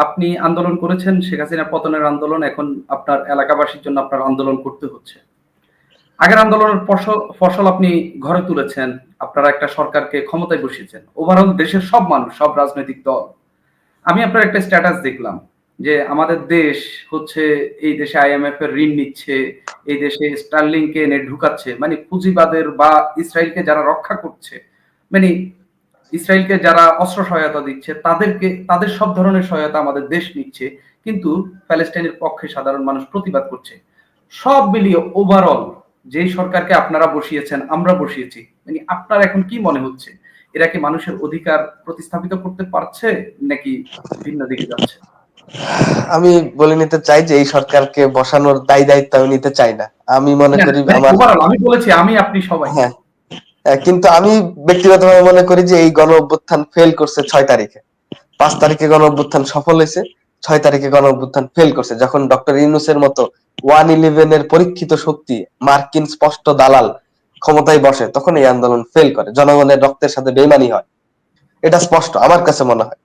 আপনি আন্দোলন করেছেন, শেখ হাসিনা পতনের আন্দোলন, এখন আপনার এলাকাবাসীর জন্য আপনার আন্দোলন করতে হচ্ছে। আগের আন্দোলনের ফসল আপনি ঘরে তুলেছেন, আপনারা একটা সরকারকে ক্ষমতায় বসিয়েছেন। ওভারঅল দেশের সব মানুষ, সব রাজনৈতিক দল। আমি আপনার একটা স্ট্যাটাস দেখলাম যে আমাদের দেশ হচ্ছে এই দেশে আইএমএফ এর ঋণ নিচ্ছে, এই দেশে স্টার্লিংকে এনে ঢুকাচ্ছে, মানে পুঁজিবাদের বা ইসরায়েলকে যারা রক্ষা করছে, মানে ইসরায়েলকে যারা অস্ত্র সহায়তা দিচ্ছে তাদেরকে, তাদের সব ধরনের সহায়তা আমাদের দেশ নিচ্ছে, কিন্তু প্যালেস্টাইনের পক্ষে সাধারণ মানুষ প্রতিবাদ করছে। সব মিলিয়ে ওভারঅল যেই সরকারকে আপনারা বসিয়েছেন, আমরা বসিয়েছি, মানে আপনার এখন কি মনে হচ্ছে, এরা কি মানুষের অধিকার প্রতিস্থাপিত করতে পারছে নাকি ভিন্ন দিকে যাচ্ছে? আমি বলে নিতে চাই যে এই সরকারকে বসানোর দায়িত্ব আমি নিতে চাই না। আমি মনে না, করি মানে আমার ওভারঅল আমি বলেছি আমি, আপনি, সবাই। হ্যাঁ, কিন্তু আমি ব্যক্তিগতভাবে মনে করি যে এই গণ অভ্যুত্থান ফেল করছে 6 তারিখে। 5 তারিখে গণ অভ্যুত্থান সফল হয়েছে, 6 তারিখে গণ অভ্যুত্থান ফেল করছে। যখন ডক্টর ইউনূসের মতো 111 এর পরীক্ষিত শক্তি, মার্কিন স্পষ্ট দালাল ক্ষমতায় বসে, তখন এই আন্দোলন ফেল করে, জনগণের রক্তের সাথে বেইমানি হয়। এটা স্পষ্ট আমার কাছে মনে হয়।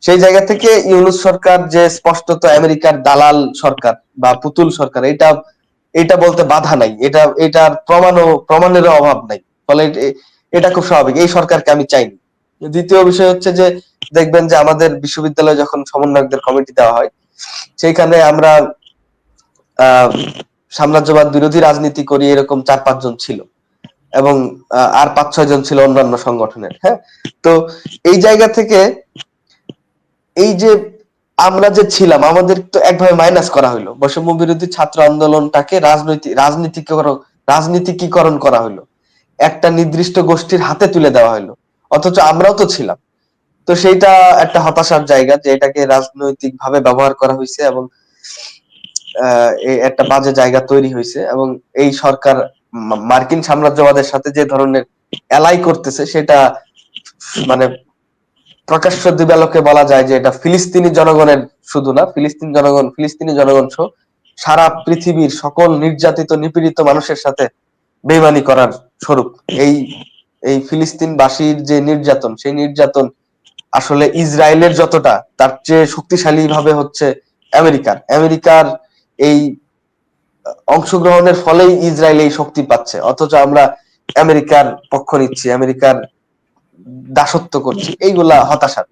সেই জায়গা থেকে ইউনূস সরকার যে স্পষ্টত আমেরিকার দালাল সরকার বা পুতুল সরকার, এটা এটা বলতে বাধা নাই। এটার প্রমাণেরও অভাব নাই। ফলে এটা খুব স্বাভাবিক। এই সরকারকে আমি চাইনি। দ্বিতীয় বিষয় হচ্ছে যে দেখবেন যে আমাদের বিশ্ববিদ্যালয়ে যখন সমন্বয়কদের কমিটি দেওয়া হয়, সেইখানে আমরা আহ সাম্রাজ্যবাদ বিরোধী রাজনীতি করি এরকম 4-5 জন ছিল, এবং আর 5-6 জন ছিল অন্যান্য সংগঠনের। হ্যাঁ, তো এই জায়গা থেকে এই যে আমরা যে ছিলাম, আমাদের তো একভাবে মাইনাস করা হলো। বৈষম্য বিরোধী ছাত্র আন্দোলনটাকে রাজনীতিকীকরণ করা হলো, একটা নির্দিষ্ট গোষ্ঠীর হাতে তুলে দেওয়া হলো, অথচ আমরাও তো ছিলাম। তো সেইটা একটা হতাশার জায়গা যে এটাকে রাজনৈতিক ভাবে ব্যবহার করা হয়েছে, এবং একটা বাজে জায়গা তৈরি হয়েছে। এবং এই সরকার মার্কিন সাম্রাজ্যবাদের সাথে যে ধরনের এলাই করতেছে, সেটা মানে প্রকাশ্য দিবালোকে বলা যায় যে এটা ফিলিস্তিনি জনগণের শুধু না, ফিলিস্তিনি জনগণ সহ সারা পৃথিবীর সকল নির্যাতিত নিপীড়িত মানুষের সাথে বেইমানি করার স্বরূপ। এই এই ফিলিস্তিনবাসীর যে নির্যাতন, সেই নির্যাতন আসলে ইসরায়েলের যতটা, তার চেয়ে শক্তিশালী ভাবে হচ্ছে আমেরিকার এই অংশগ্রহণের ফলেই ইসরায়েল এই শক্তি পাচ্ছে। অথচ আমরা আমেরিকার পক্ষ নিচ্ছি, আমেরিকার দাসত্ব করছি। এইগুলা হতাশা।